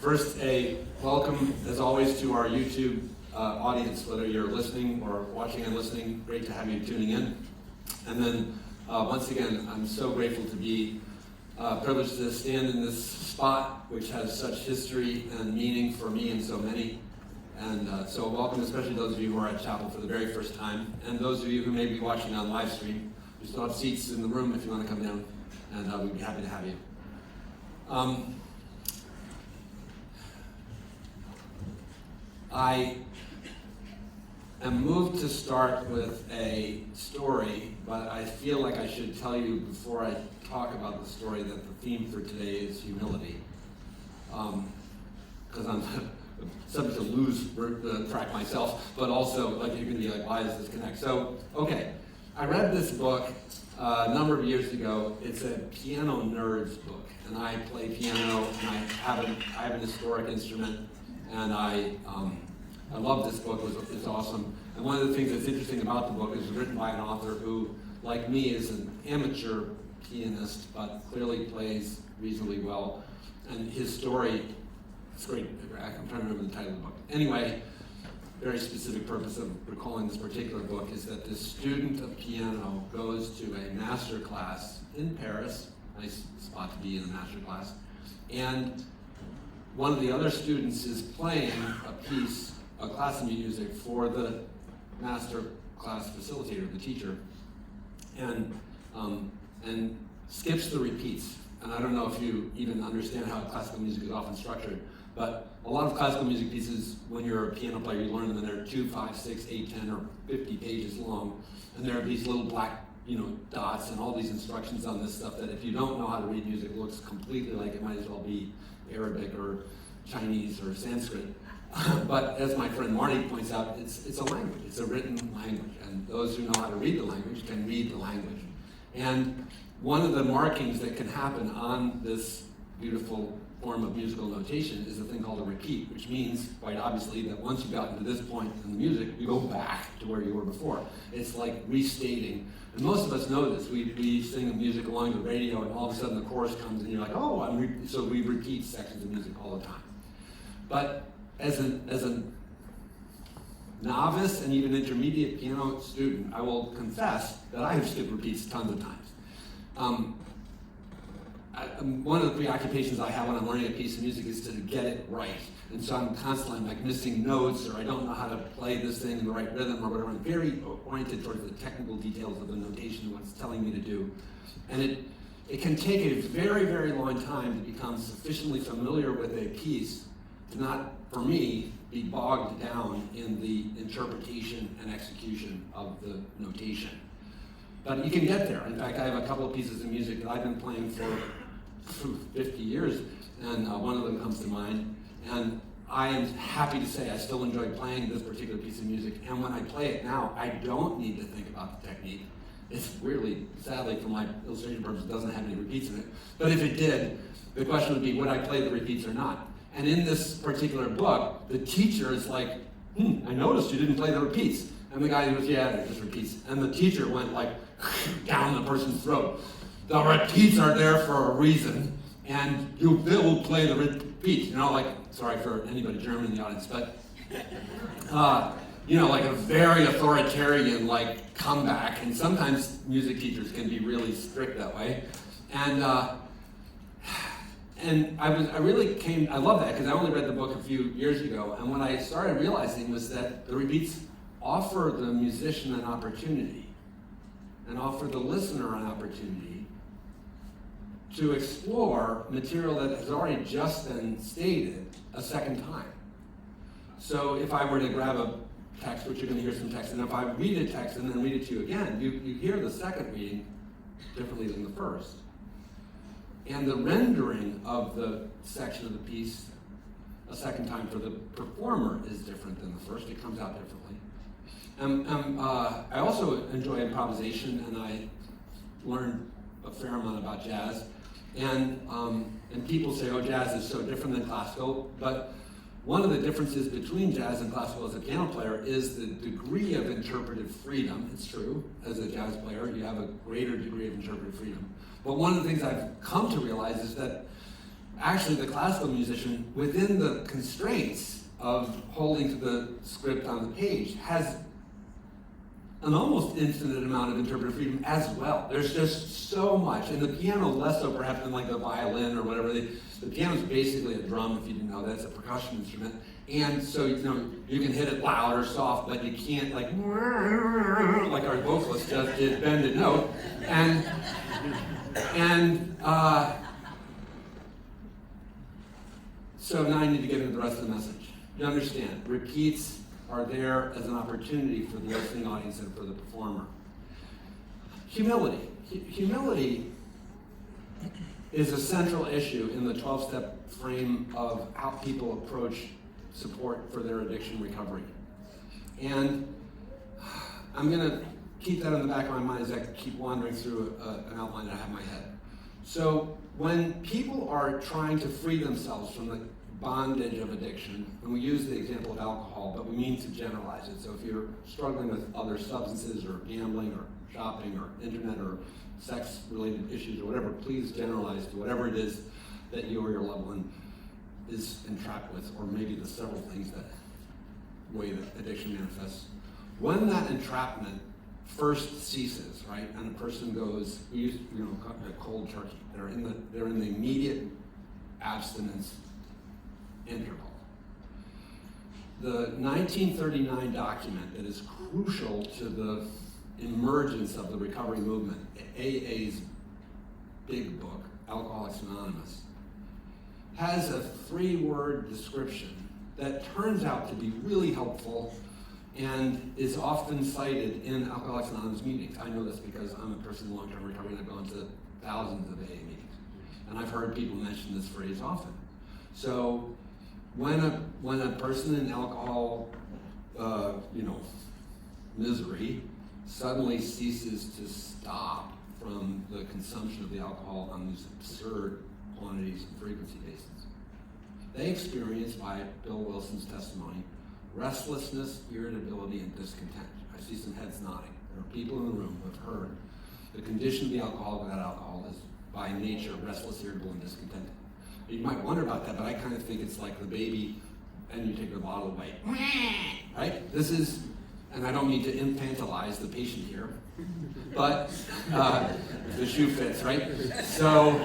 First, a welcome, as always, to our YouTube audience, whether you're listening or watching and listening. Great to have you tuning in. And then, once again, I'm so grateful to be privileged to stand in this spot, which has such history and meaning for me and so many. And so welcome, especially those of you who are at chapel for the very first time, and those of you who may be watching on live stream. We still have seats in the room if you want to come down, and we'd be happy to have you. I am moved to start with a story, but I feel like I should tell you before I talk about the story that the theme for today is humility. Because I'm subject to lose track myself, but also like you're going to be like, why does this connect? So, okay, I read this book a number of years ago. It's a piano nerd's book, and I play piano, and I have an historic instrument, and I love this book. It's awesome. And one of the things that's interesting about the book is it's written by an author who, like me, is an amateur pianist, but clearly plays reasonably well. And his story, it's great. I'm trying to remember the title of the book. Anyway, very specific purpose of recalling this particular book is that this student of piano goes to a master class in Paris, nice spot to be in a master class, and one of the other students is playing a class of music for the master class facilitator, the teacher, and skips the repeats. And I don't know if you even understand how classical music is often structured, but a lot of classical music pieces, when you're a piano player, you learn them, and they're 2, 5, 6, 8, 10, or 50 pages long, and there are these little black, dots and all these instructions on this stuff that if you don't know how to read music, it looks completely like it might as well be Arabic or Chinese or Sanskrit. But as my friend Marty points out, it's a language. It's a written language, and those who know how to read the language can read the language. And one of the markings that can happen on this beautiful form of musical notation is a thing called a repeat, which means, quite obviously, that once you've gotten to this point in the music, you go back to where you were before. It's like restating. And most of us know this. We sing the music along the radio, and all of a sudden the chorus comes, and you're like, oh, so we repeat sections of music all the time. But as a novice and even intermediate piano student, I will confess that I have skipped repeats tons of times. One of the preoccupations I have when I'm learning a piece of music is to get it right. And so I'm constantly like missing notes, or I don't know how to play this thing in the right rhythm or whatever. I'm very oriented towards the technical details of the notation, what it's telling me to do. And it can take a very, very long time to become sufficiently familiar with a piece to not, for me, be bogged down in the interpretation and execution of the notation. But you can get there. In fact, I have a couple of pieces of music that I've been playing for 50 years, and one of them comes to mind. And I am happy to say I still enjoy playing this particular piece of music, and when I play it now, I don't need to think about the technique. It's really, sadly, for my illustration purposes, doesn't have any repeats in it. But if it did, the question would be, would I play the repeats or not? And in this particular book, the teacher is like, I noticed you didn't play the repeats. And the guy goes, yeah, they're just repeats. And the teacher went like down the person's throat. The repeats are there for a reason, and you will play the repeats. Like, sorry for anybody German in the audience, but like a very authoritarian like comeback. And sometimes music teachers can be really strict that way. And I love that because I only read the book a few years ago, and what I started realizing was that the repeats offer the musician an opportunity and offer the listener an opportunity to explore material that has already just been stated a second time. So if I were to grab a text, which you're going to hear some text, and if I read a text and then read it to you again, you hear the second reading differently than the first. And the rendering of the section of the piece a second time for the performer is different than the first. It comes out differently. I also enjoy improvisation, and I learned a fair amount about jazz. And people say, oh, jazz is so different than classical, but one of the differences between jazz and classical as a piano player is the degree of interpretive freedom. It's true, as a jazz player, you have a greater degree of interpretive freedom. But one of the things I've come to realize is that actually the classical musician, within the constraints of holding to the script on the page, has an almost infinite amount of interpretive freedom as well. There's just so much, and the piano less so perhaps than like the violin or whatever. The piano is basically a drum, if you didn't know. That's a percussion instrument. And so, you know, you can hit it loud or soft, but you can't like our vocalist just did, bend a note. So now I need to get into the rest of the message. You understand, repeats are there as an opportunity for the listening audience and for the performer. Humility. Humility is a central issue in the 12-step frame of how people approach support for their addiction recovery. And I'm going to keep that in the back of my mind as I keep wandering through an outline that I have in my head. So when people are trying to free themselves from the bondage of addiction, and we use the example of alcohol, but we mean to generalize it. So if you're struggling with other substances or gambling or shopping or internet or sex-related issues or whatever, please generalize to whatever it is that you or your loved one is entrapped with, or maybe the several things that way that addiction manifests. When that entrapment first ceases, right, and a person goes, we use, you know, a cold turkey. They're in the immediate abstinence interval. The 1939 document that is crucial to the emergence of the recovery movement, AA's big book, Alcoholics Anonymous, has a 3-word description that turns out to be really helpful and is often cited in Alcoholics Anonymous meetings. I know this because I'm a person in long-term recovery and I've gone to thousands of AA meetings. And I've heard people mention this phrase often. So when a person in alcohol, misery suddenly ceases to stop from the consumption of the alcohol on these absurd quantities and frequency basis, they experience, by Bill Wilson's testimony, restlessness, irritability, and discontent. I see some heads nodding. There are people in the room who have heard the condition of the alcoholic without alcohol is by nature restless, irritable, and discontented. You might wonder about that, but I kind of think it's like the baby and you take the bottle away. Right? This is, and I don't mean to infantilize the patient here, but the shoe fits, right? So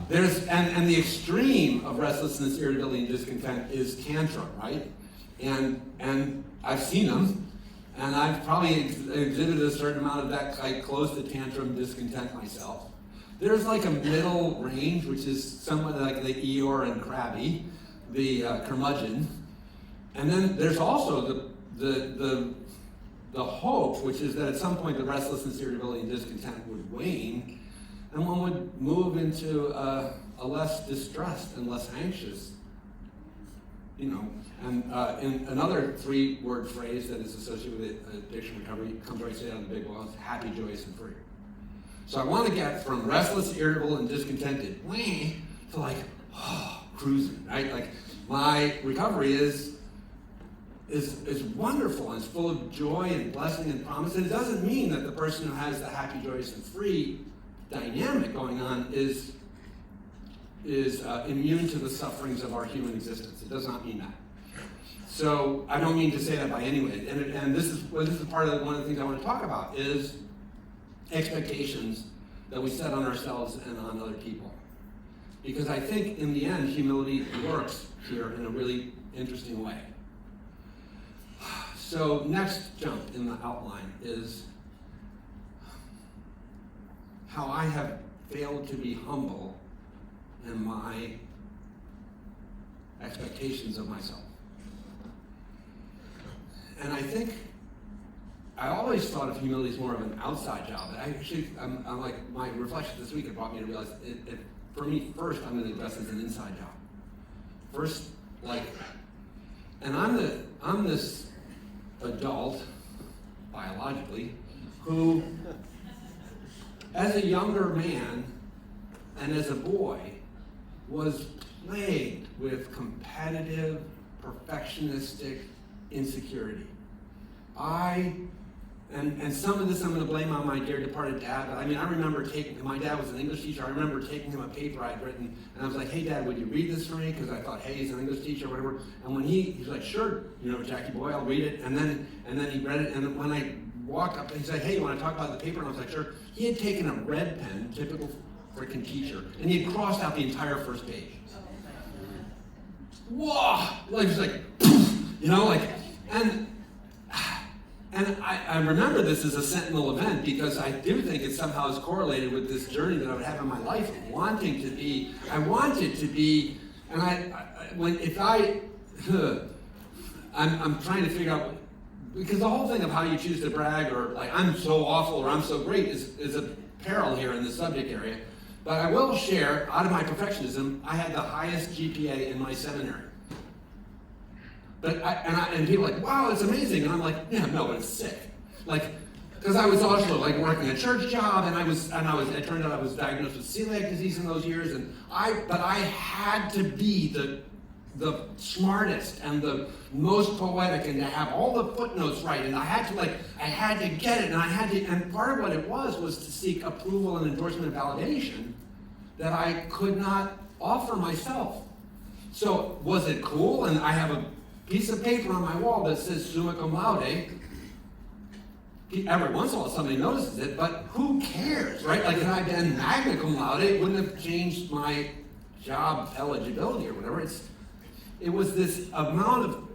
there's, and the extreme of restlessness, irritability, and discontent is tantrum, right? And I've seen them, and I've probably exhibited a certain amount of that, like close to tantrum discontent myself. There's like a middle range, which is somewhat like the Eeyore and Krabby, the curmudgeon. And then there's also the hope, which is that at some point the restlessness, irritability, and discontent would wane, and one would move into a less distressed and less anxious, And in another 3-word phrase that is associated with addiction recovery comes right straight out of the big book, happy, joyous, and free. So I want to get from restless, irritable, and discontented to like cruising, right? Like my recovery is wonderful and it's full of joy and blessing and promise. And it doesn't mean that the person who has the happy, joyous, and free dynamic going on is immune to the sufferings of our human existence. It does not mean that. So I don't mean to say that by any way. And this is part of one of the things I want to talk about is expectations that we set on ourselves and on other people. Because I think in the end, humility works here in a really interesting way. So next jump in the outline is how I have failed to be humble in my expectations of myself. And I think I always thought of humility as more of an outside job. I'm like, my reflection this week, it brought me to realize, for me, first, I'm going to address it as an inside job. First, and I'm this adult, biologically, who, as a younger man and as a boy, was plagued with competitive, perfectionistic insecurity. And some of this I'm going to blame on my dear departed dad, but I mean, I remember my dad was an English teacher. I remember taking him a paper I'd written, and I was like, hey, Dad, would you read this for me? Because I thought, hey, he's an English teacher or whatever. And when he's like, sure, Jackie boy, I'll read it. And then he read it, and when I walked up, he said, hey, you want to talk about the paper? And I was like, sure. He had taken a red pen, typical freaking teacher, and he had crossed out the entire first page. Whoa! Like, it was like, poof, and I remember this as a sentinel event because I do think it somehow is correlated with this journey that I would have in my life of wanted to be, and I'm trying to figure out, because the whole thing of how you choose to brag or like, I'm so awful or I'm so great is a peril here in the subject area. But I will share, out of my perfectionism, I had the highest GPA in my seminary. And people are like, wow, it's amazing. And I'm like, yeah, no, but it's sick. Like, because I was also like working a church job, and it turned out I was diagnosed with celiac disease in those years, but I had to be the smartest and the most poetic and to have all the footnotes right, and I had to get it, and part of what it was to seek approval and endorsement and validation that I could not offer myself. So was it cool? And I have a piece of paper on my wall that says summa cum laude. Every once in a while somebody notices it, but who cares, right? Like, had I been magna cum laude, it wouldn't have changed my job eligibility or whatever. It was this amount of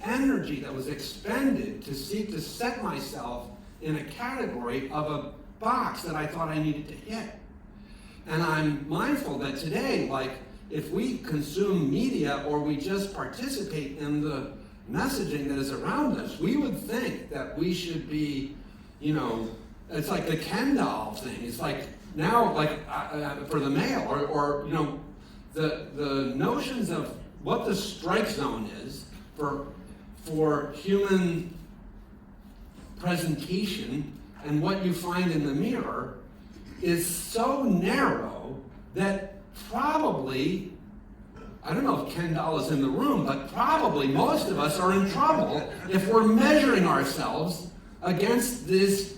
energy that was expended to seek to set myself in a category of a box that I thought I needed to hit. And I'm mindful that today, like, if we consume media or we just participate in the messaging that is around us, we would think that we should be, it's like the Ken doll thing. It's like now, like for the male, or the notions of what the strike zone is for human presentation and what you find in the mirror is so narrow that probably, I don't know if Ken doll is in the room, but probably most of us are in trouble if we're measuring ourselves against this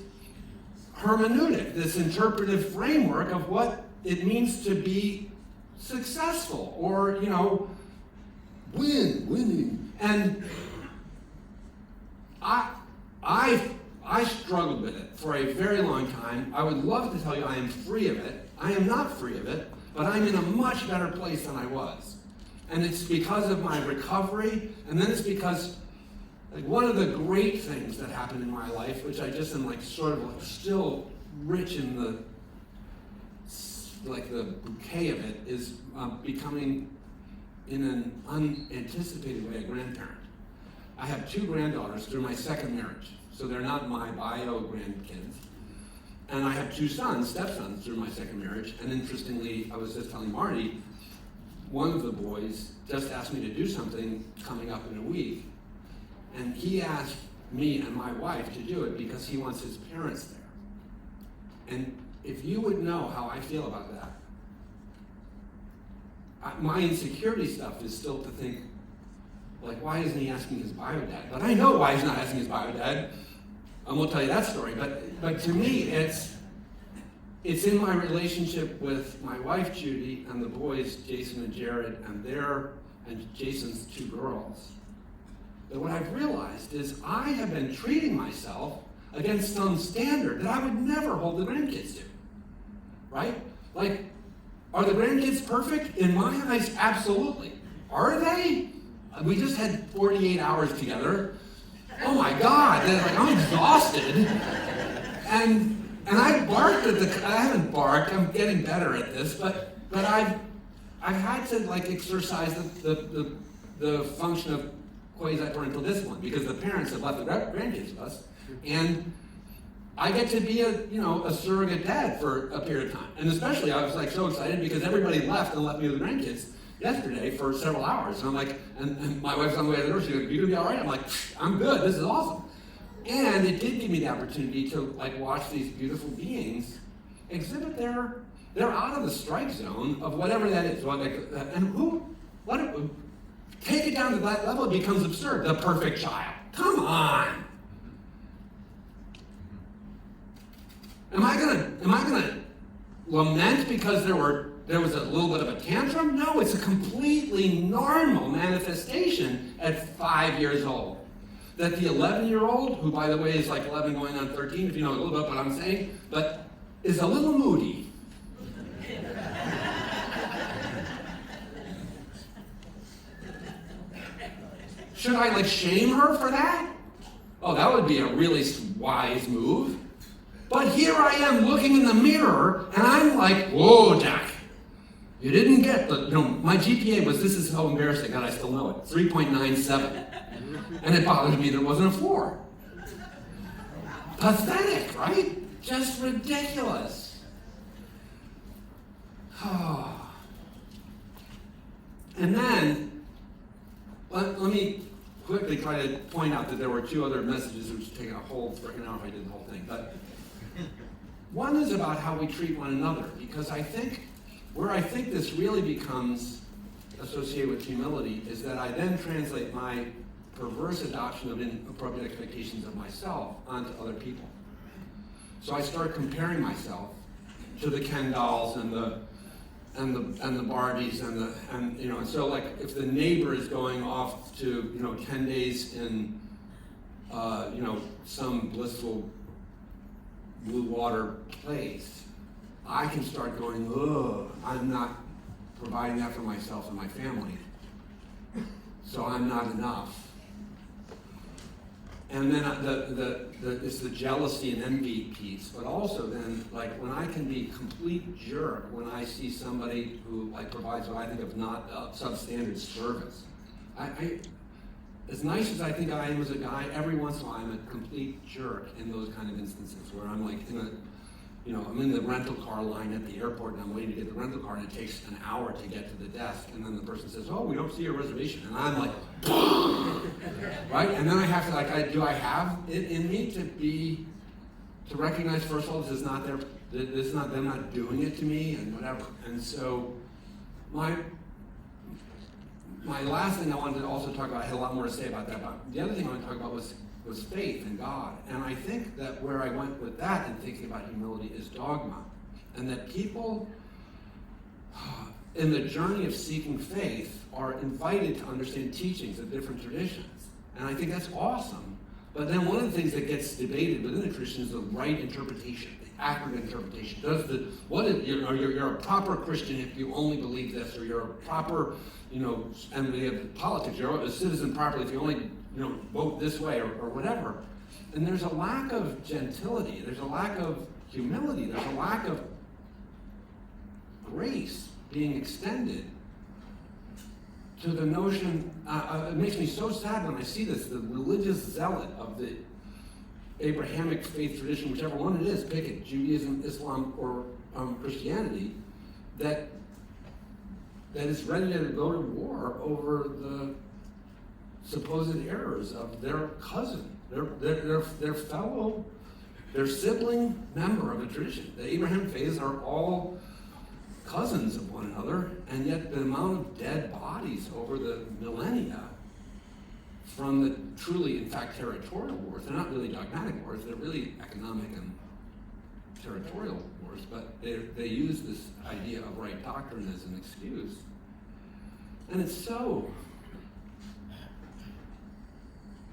hermeneutic, this interpretive framework of what it means to be successful or, winning. And I struggled with it for a very long time. I would love to tell you I am free of it. I am not free of it, but I'm in a much better place than I was. And it's because of my recovery, and then it's because one of the great things that happened in my life, which I just am still rich in the bouquet of it, is becoming, in an unanticipated way, a grandparent. I have 2 granddaughters through my second marriage, so they're not my bio grandkids. And I have 2 stepsons through my second marriage. And interestingly, I was just telling Marty, one of the boys just asked me to do something coming up in a week. And he asked me and my wife to do it because he wants his parents there. And if you would know how I feel about that, my insecurity stuff is still to think, like, why isn't he asking his bio dad? But I know why he's not asking his bio dad. I won't tell you that story. But to me, it's in my relationship with my wife, Judy, and the boys, Jason and Jared, and Jason's 2 girls, that what I've realized is I have been treating myself against some standard that I would never hold the grandkids to, right? Like, are the grandkids perfect? In my eyes, absolutely. Are they? We just had 48 hours together. Oh my God, I'm exhausted. And I barked I haven't barked, I'm getting better at this, but I've had to exercise the function of quasi-parental discipline because the parents have left the grandkids with us, and I get to be a surrogate dad for a period of time. And especially I was so excited because everybody left and left me with the grandkids yesterday for several hours. And I'm like, and my wife's on the way to the door, she's like, you gonna be all right? I'm like, I'm good, this is awesome. And it did give me the opportunity to watch these beautiful beings exhibit they're out of the strike zone of whatever that is. Take it down to that level, it becomes absurd. The perfect child. Come on. Am I gonna lament because there was a little bit of a tantrum? No, it's a completely normal manifestation at 5 years old. That the 11-year-old, who by the way is like 11 going on 13, if you know a little bit what I'm saying, but is a little moody. Should I like shame her for that? Oh, that would be a really wise move. But here I am looking in the mirror, and I'm like, whoa, Jack, you didn't get my GPA was, this is so embarrassing that I still know it, 3.97. And it bothers me there wasn't a 4. Pathetic, right? Just ridiculous. And then, let me quickly try to point out that there were 2 other messages, which would take a whole freaking hour if I did the whole thing. But one is about how we treat one another, because I think this really becomes associated with humility is that I then translate my perverse adoption of inappropriate expectations of myself onto other people. So I start comparing myself to the Ken dolls and the Barbies and so like if the neighbor is going off to 10 days in some blissful blue water place, I can start going, ugh, I'm not providing that for myself and my family, so I'm not enough. And then it's the jealousy and envy piece, but also then, like, when I can be a complete jerk when I see somebody who like provides what I think of not substandard service. As nice as I think I am as a guy, every once in a while I'm a complete jerk in those kind of instances where I'm like I'm in the rental car line at the airport and I'm waiting to get the rental car and it takes an hour to get to the desk and then the person says, oh, we don't see your reservation. And I'm like, right? And then I have to do I have it in me to recognize first of all this is not them not doing it to me and whatever. And so my last thing I wanted to also talk about, I had a lot more to say about that, but the other thing I wanted to talk about was faith in God. And I think that where I went with that in thinking about humility is dogma. And that people in the journey of seeking faith are invited to understand teachings of different traditions. And I think that's awesome. But then one of the things that gets debated within the tradition is the right interpretation, the accurate interpretation. You're a proper Christian if you only believe this, or you're a proper, and we have politics, you're a citizen properly if you only vote this way or whatever. And there's a lack of gentility, there's a lack of humility, there's a lack of grace being extended to the notion, it makes me so sad when I see this, the religious zealot of the Abrahamic faith tradition, whichever one it is, pick it, Judaism, Islam, or Christianity, that is ready to go to war over the supposed errors of their cousin, their fellow, their sibling member of a tradition. The Abrahamic faiths are all cousins of one another, and yet the amount of dead bodies over the millennia from the truly, in fact, territorial wars, they're not really dogmatic wars, they're really economic and territorial wars, but they use this idea of right doctrine as an excuse. And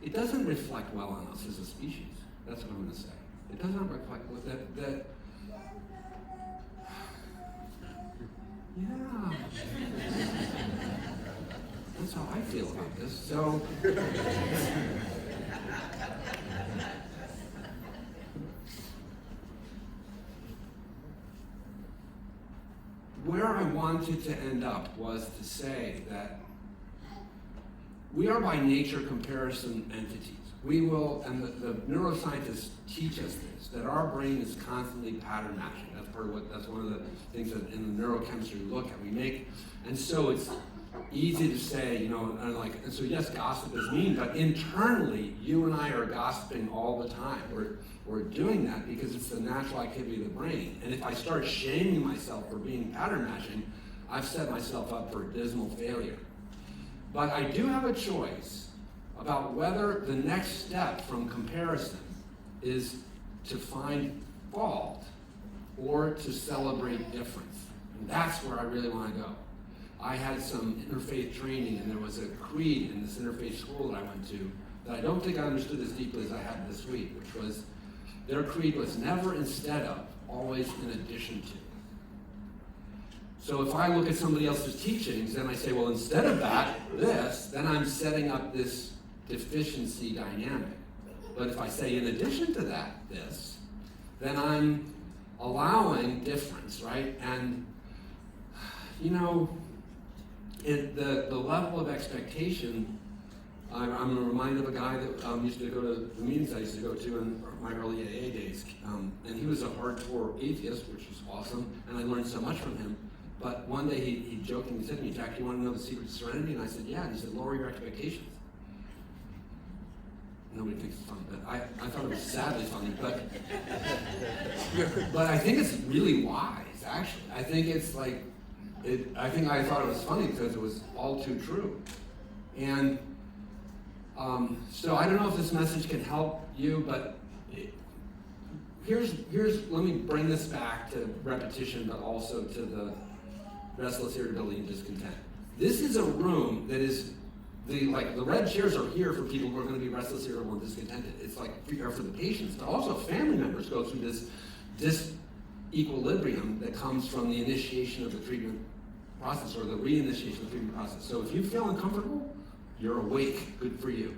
it doesn't reflect well on us as a species. That's what I'm going to say. It doesn't reflect that. Yeah. That's how I feel about this. So, where I wanted to end up was to say that we are by nature comparison entities. We will, and the neuroscientists teach us this, that our brain is constantly pattern matching. That's one of the things that in the neurochemistry we look at. And so it's easy to say, and so yes, gossip is mean, but internally, you and I are gossiping all the time. We're doing that because it's the natural activity of the brain. And if I start shaming myself for being pattern matching, I've set myself up for dismal failure. But I do have a choice about whether the next step from comparison is to find fault or to celebrate difference. And that's where I really want to go. I had some interfaith training, and there was a creed in this interfaith school that I went to that I don't think I understood as deeply as I had this week, which was their creed was never instead of, always in addition to. So if I look at somebody else's teachings and I say, well, instead of that, this, then I'm setting up this deficiency dynamic. But if I say in addition to that, this, then I'm allowing difference, right? And, you know, the level of expectation, I'm reminded of a guy that used to go to the meetings I used to go to in my early AA days. And he was a hardcore atheist, which was awesome, and I learned so much from him. But one day he jokingly said to me, Jack, you want to know the secret to serenity? And I said, yeah. And he said, lower your expectations. Nobody thinks it's funny, but I thought it was sadly funny. But I think it's really wise, actually. I think it's like, I think I thought it was funny because it was all too true. And so I don't know if this message can help you, but let me bring this back to repetition, but also to the restless, irritability, and discontent. This is a room that is, the red chairs are here for people who are going to be restless, irritable, and discontented. It's like for the patients, but also family members go through this disequilibrium that comes from the initiation of the treatment process or the reinitiation of the treatment process. So if you feel uncomfortable, you're awake. Good for you.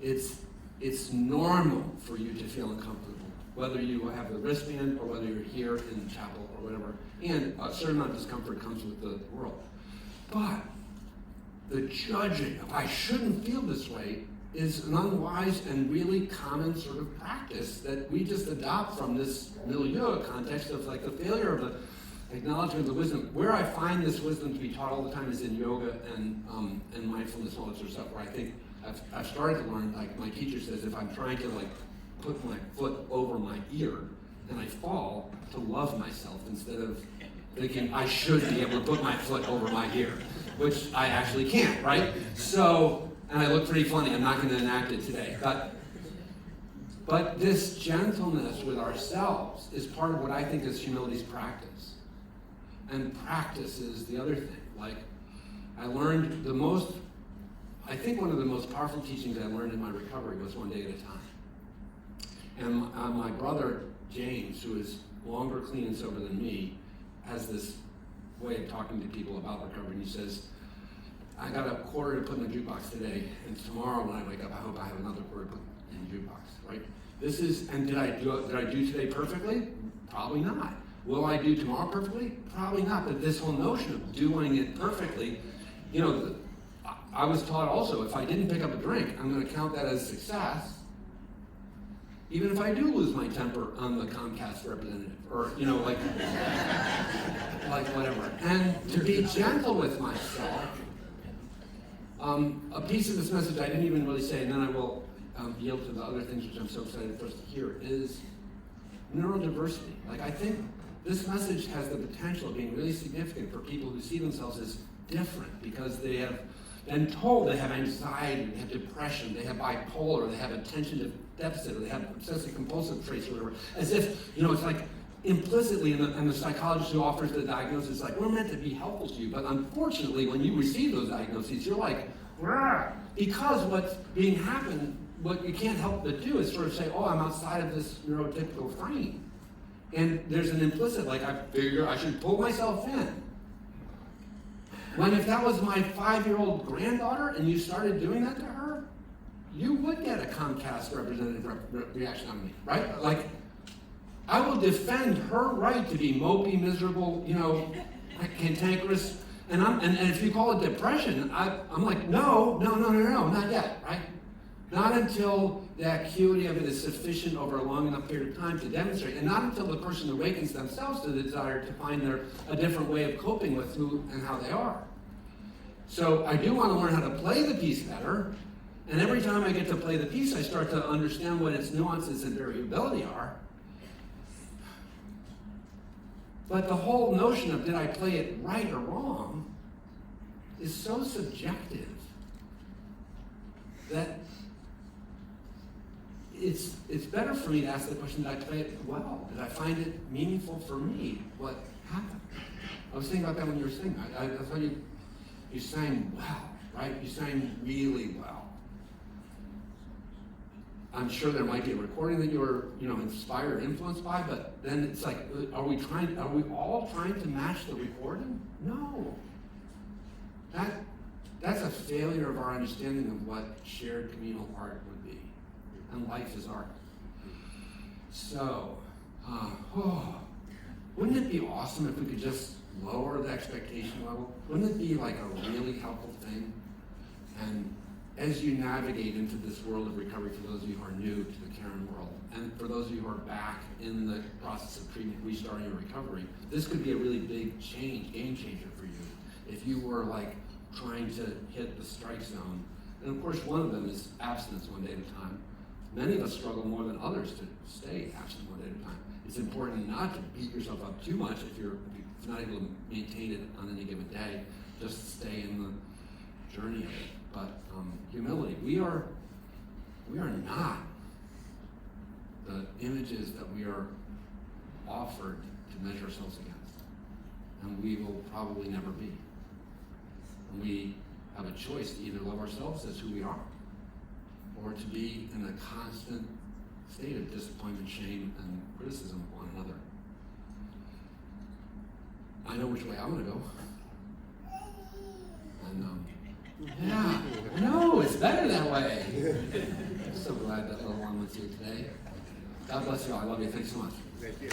It's normal for you to feel uncomfortable, whether you have the wristband or whether you're here in the chapel or whatever. And a certain amount of discomfort comes with the world. But the judging of I shouldn't feel this way is an unwise and really common sort of practice that we just adopt from this milieu context of like the failure of the acknowledgement of the wisdom. Where I find this wisdom to be taught all the time is in yoga and mindfulness and all that sort of stuff, where I think I've started to learn, like my teacher says, if I'm trying to like put my foot over my ear and I fall, to love myself instead of thinking I should be able to put my foot over my ear, which I actually can't, right? So, and I look pretty funny, I'm not going to enact it today, but this gentleness with ourselves is part of what I think is humility's practice. And practice is the other thing. Like, I learned I think one of the most powerful teachings I learned in my recovery was one day at a time. And my brother, James, who is longer clean and sober than me, has this way of talking to people about recovery. And he says, I got a quarter to put in the jukebox today, and tomorrow when I wake up, I hope I have another quarter to put in the jukebox, right? And did I do today perfectly? Probably not. Will I do tomorrow perfectly? Probably not. But this whole notion of doing it perfectly, I was taught also, if I didn't pick up a drink, I'm going to count that as success, even if I do lose my temper on the Comcast representative, or, like whatever. And to be gentle with myself. A piece of this message I didn't even really say, and then I will yield to the other things which I'm so excited for us to hear, is neurodiversity. Like, I think this message has the potential of being really significant for people who see themselves as different because they have been told they have anxiety, they have depression, they have bipolar, they have attention deficit, or they have obsessive compulsive traits or whatever, as if, it's like implicitly, and the psychologist who offers the diagnosis is like, we're meant to be helpful to you, but unfortunately, when you receive those diagnoses, you're like, rah! Because what's being happened, what you can't help but do is sort of say, oh, I'm outside of this neurotypical frame. And there's an implicit, like, I figure I should pull myself in. When if that was my 5-year-old granddaughter and you started doing that to her, you would get a Comcast representative reaction on me, right? Like, I will defend her right to be mopey, miserable, cantankerous, and if you call it depression, I'm like, no, not yet, right? Not until the acuity of it is sufficient over a long enough period of time to demonstrate, and not until the person awakens themselves to the desire to find a different way of coping with who and how they are. So I do want to learn how to play the piece better, and every time I get to play the piece, I start to understand what its nuances and variability are. But the whole notion of did I play it right or wrong is so subjective that it's better for me to ask the question, did I play it well? Did I find it meaningful for me? What happened? I was thinking about that when you were singing. I thought you sang well, right? You sang really well. I'm sure there might be a recording that you were, inspired or influenced by, but then it's like, are we all trying to match the recording? No. That's a failure of our understanding of what shared communal art would be. And life is art. So, wouldn't it be awesome if we could just lower the expectation level? Wouldn't it be like a really helpful thing? And as you navigate into this world of recovery, for those of you who are new to the Caron world, and for those of you who are back in the process of treatment, restarting your recovery, this could be a really big change, game changer for you. If you were like trying to hit the strike zone, and of course one of them is abstinence one day at a time. Many of us struggle more than others to stay abstinent one day at a time. It's important not to beat yourself up too much if you're not able to maintain it on any given day. Just stay in the journey of it. But humility. We are not the images that we are offered to measure ourselves against. And we will probably never be. And we have a choice to either love ourselves as who we are, or to be in a constant state of disappointment, shame, and criticism of one another. I know which way I want to go. And yeah, no, it's better that way. I'm so glad that little one was here today. God bless you all. I love you. Thanks so much. Thank you.